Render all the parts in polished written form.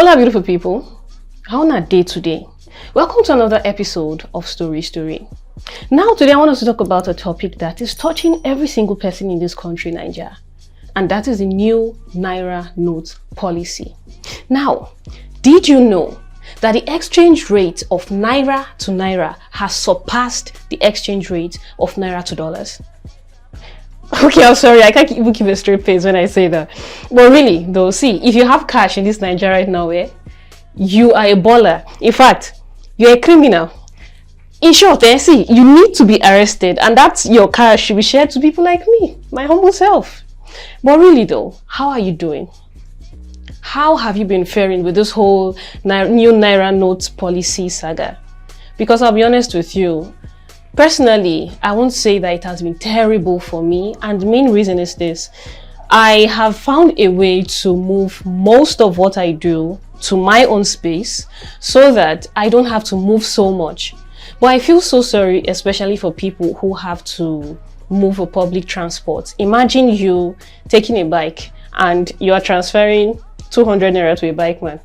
Hola beautiful people, how on a day today? Welcome to another episode of Story. Now today I want us to talk about a topic that is touching every single person in this country, Nigeria, and that is the new Naira note policy. Now, did you know that the exchange rate of Naira to Naira has surpassed the exchange rate of Naira to dollars? Okay, I'm sorry, I can't even keep a straight face when I say that. But really, though, see, if you have cash in this Nigeria right now, you are a baller. In fact, you're a criminal. In short, see, you need to be arrested, and that's your cash should be shared to people like me, my humble self. But really, though, how are you doing? How have you been faring with this whole new Naira note policy saga? Because I'll be honest with you, personally, I won't say that it has been terrible for me, and the main reason is this. I have found a way to move most of what I do to my own space so that I don't have to move so much. But I feel so sorry, especially for people who have to move for public transport. Imagine you taking a bike and you are transferring 200 Naira to a bike man.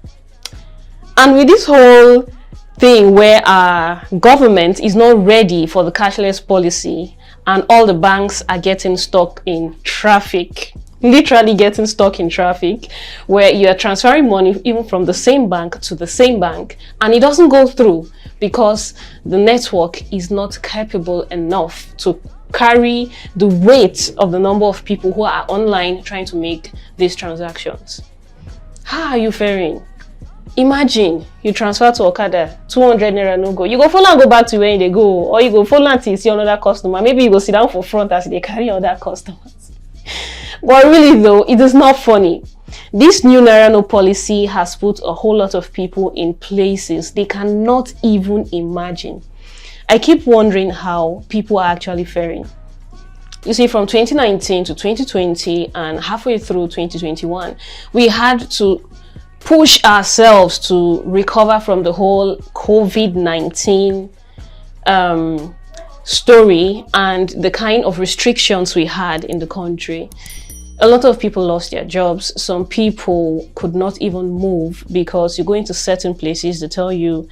And with this whole thing where our government is not ready for the cashless policy and all the banks are getting stuck in traffic, literally getting stuck in traffic, where you are transferring money even from the same bank to the same bank and it doesn't go through because the network is not capable enough to carry the weight of the number of people who are online trying to make these transactions. How are you faring? Imagine you transfer to Okada, 200 Naira no go. You go follow and go back to where they go, or you go follow until you see another customer. Maybe you go sit down for front as they carry other customers. But really though, it is not funny. This new Naira no policy has put a whole lot of people in places they cannot even imagine. I keep wondering how people are actually faring. You see, from 2019 to 2020 and halfway through 2021, we had to push ourselves to recover from the whole COVID-19 story and the kind of restrictions we had in the country. A lot of people lost their jobs. Some people could not even move because you go into certain places, they tell you,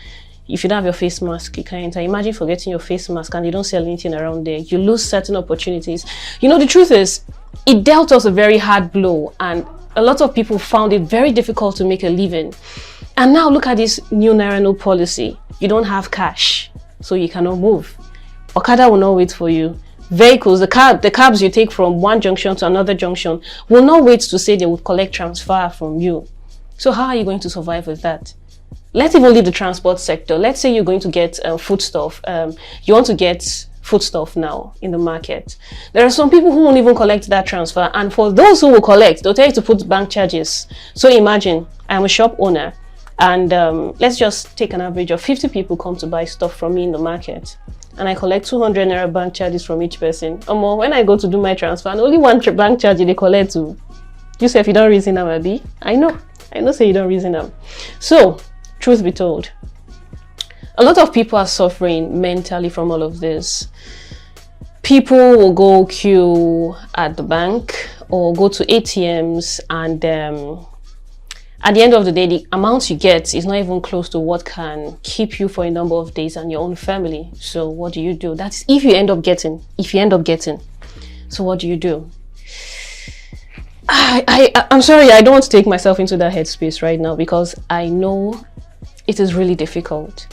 if you don't have your face mask, you can't enter. Imagine forgetting your face mask and they don't sell anything around there. You lose certain opportunities. You know, the truth is, it dealt us a very hard blow and a lot of people found it very difficult to make a living. And now look at this new Naira no policy. You don't have cash, so you cannot move. Okada will not wait for you. Vehicles, the cabs you take from one junction to another junction will not wait to say they would collect transfer from you. So how are you going to survive with that? Let's even leave the transport sector. Let's say you're going to get foodstuff. You want to get foodstuff now in the market. There are some people who won't even collect that transfer, and for those who will collect, they'll tell you to put bank charges. So imagine I'm a shop owner and let's just take an average of 50 people come to buy stuff from me in the market and I collect 200 Naira bank charges from each person. When I go to do my transfer and only one bank charge they collect to you, say if you don't reason them, Abi. I know say you don't reason them. So truth be told, a lot of people are suffering mentally from all of this. People will go queue at the bank or go to ATMs and at the end of the day, the amount you get is not even close to what can keep you for a number of days and your own family. So what do? That's if you end up getting. So what do you do? I'm sorry, I don't want to take myself into that headspace right now because I know it is really difficult.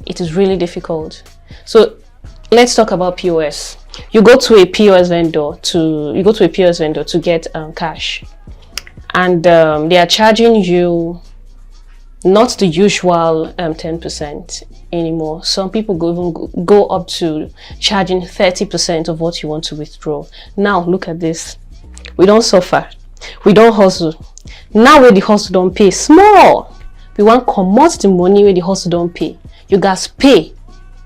It is really difficult. So let's talk about POS. You go to a POS vendor to get cash, and they are charging you not the usual 10% anymore. Some people go up to charging 30% of what you want to withdraw. Now look at this. We don't suffer. We don't hustle. Now where the hustle don't pay small. We want comot the money where the hustle don't pay. You guys pay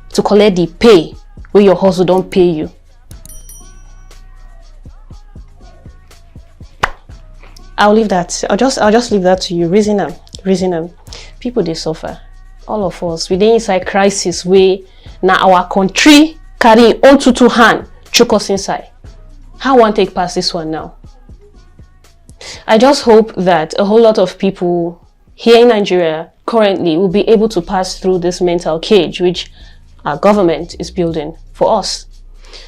to collect the pay where your hustle don't pay you. I'll leave that. I'll just leave that to you. Reason them. People they suffer. All of us. We dey inside crisis where now our country carry on to hand choke us inside. How one take past this one now? I just hope that a whole lot of people here in Nigeria currently will be able to pass through this mental cage which our government is building for us,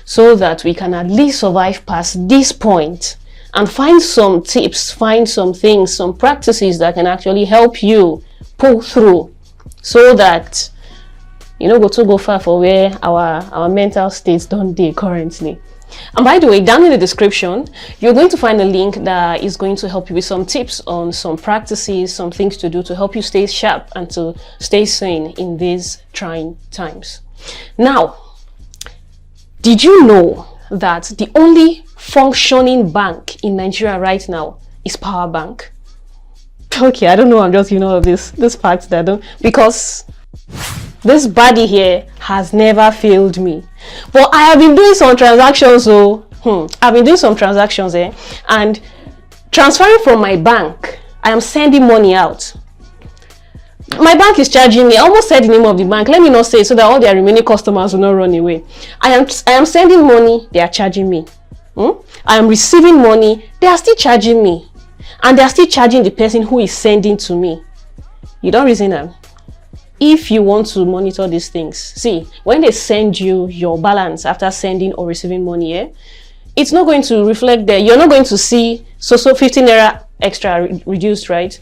so that we can at least survive past this point and find some tips, find some things, some practices that can actually help you pull through, so that you know go far for where our mental states don't be currently. And by the way, down in the description, you're going to find a link that is going to help you with some tips on some practices, some things to do to help you stay sharp and to stay sane in these trying times. Now, did you know that the only functioning bank in Nigeria right now is Power Bank? Okay, I don't know, I'm just giving all of this facts that I don't, because this body here has never failed me. But I have been doing some transactions, so I've been doing some transactions and transferring from my bank. I am sending money out. My bank is charging me. I almost said the name of the bank. Let me not say it so that all their remaining customers will not run away. I am sending money. They are charging me. I am receiving money. They are still charging me, and they are still charging the person who is sending to me. You don't reason them. If you want to monitor these things, see, when they send you your balance after sending or receiving money, it's not going to reflect there. You're not going to see so 15 naira extra reduced, right?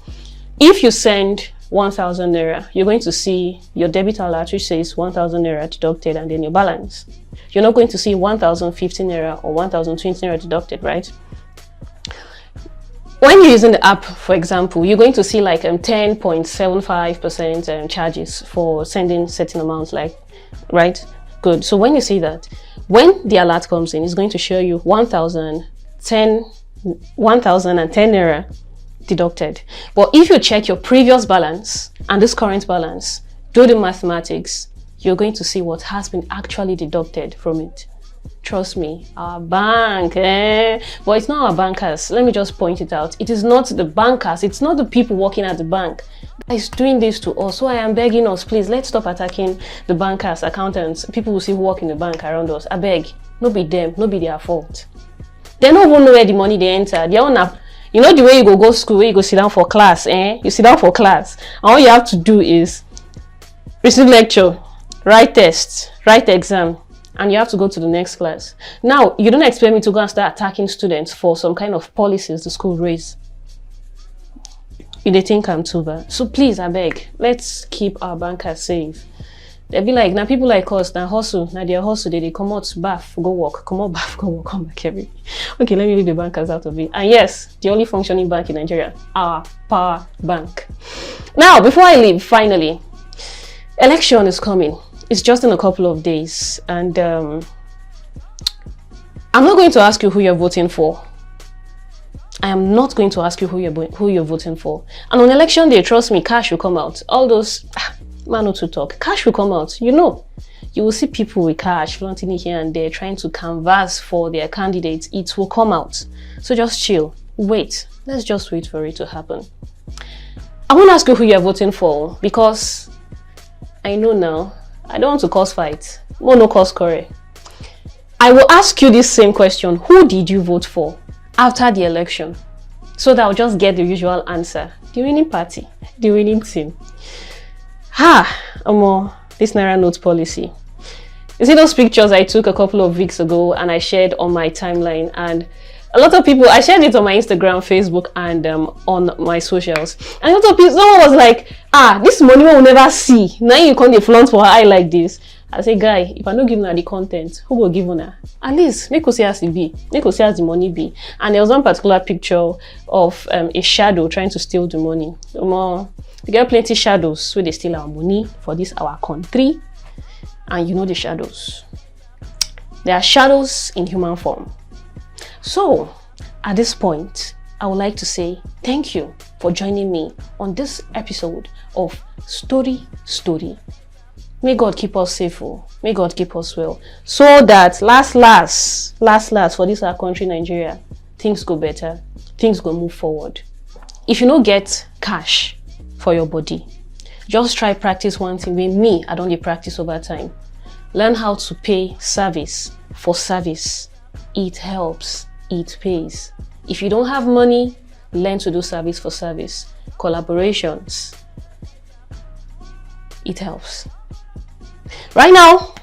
If you send 1,000 naira, you're going to see your debit alert which says 1,000 naira deducted and then your balance. You're not going to see 1,015 naira or 1,020 naira deducted, right? When you're using the app, for example, you're going to see like 10.75% charges for sending certain amounts, like, right? Good. So when you see that, when the alert comes in, it's going to show you 1,010 naira deducted. But if you check your previous balance and this current balance, do the mathematics, you're going to see what has been actually deducted from it. Trust me, our bank, but it's not our bankers. Let me just point it out. It is not the bankers. It's not the people working at the bank that is doing this to us. So I am begging us, please, let's stop attacking the bankers, accountants, people who see who work in the bank around us. I beg, no be them, no be their fault. They don't even know where the money they enter. They own up. You know the way you go school, where you go sit down for class, You sit down for class, and all you have to do is receive lecture, write tests, write exam, and you have to go to the next class. Now, you don't expect me to go and start attacking students for some kind of policies the school raise. They think I'm too bad. So please, I beg, let's keep our bankers safe. They'll be like, now people like us, now hustle, now their hustle, they come out, bath, go work, come out, bath, go work, come back every. Okay, let me leave the bankers out of it. And yes, the only functioning bank in Nigeria, our Power Bank. Now, before I leave, finally, election is coming. It's just in a couple of days, and I'm not going to ask you who you're voting for. I am not going to ask you who you're voting for. And on election day, trust me, cash will come out. All those man not to talk, cash will come out. You know, you will see people with cash flaunting it here and there, trying to canvass for their candidates. It will come out. So just chill. Wait. Let's just wait for it to happen. I won't ask you who you're voting for, because I know now. I don't want to cause fights. No cause quarrel. I will ask you this same question. Who did you vote for after the election? So that I'll just get the usual answer. The winning party. The winning team. This Naira note policy. You see those pictures I took a couple of weeks ago and I shared on my timeline, and a lot of people, I shared it on my Instagram, Facebook, and on my socials. And a lot of people, someone was like, this money we'll never see. Now you can't flaunt for her eye like this. I say, guy, if I don't give her the content, who will give her? At least make us see as it be. Make us see as the money be. And there was one particular picture of a shadow trying to steal the money. We get plenty shadows where they steal our money for this our country. And you know the shadows. There are shadows in human form. So, at this point, I would like to say thank you for joining me on this episode of Story. May God keep us safe. May God keep us well. So that last for this our country, Nigeria, things go better. Things go move forward. If you don't get cash for your body, just try practice one thing with me. I don't practice over time. Learn how to pay service for service. It helps. It pays. If you don't have money, Learn to do service for service, collaborations. It helps. Right now,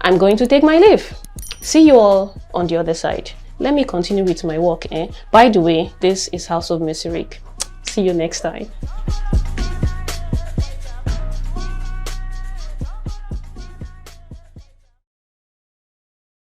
I'm going to take my leave. See you all on the other side. Let me continue with my work. By the way, this is House of MerciRick. See you next time.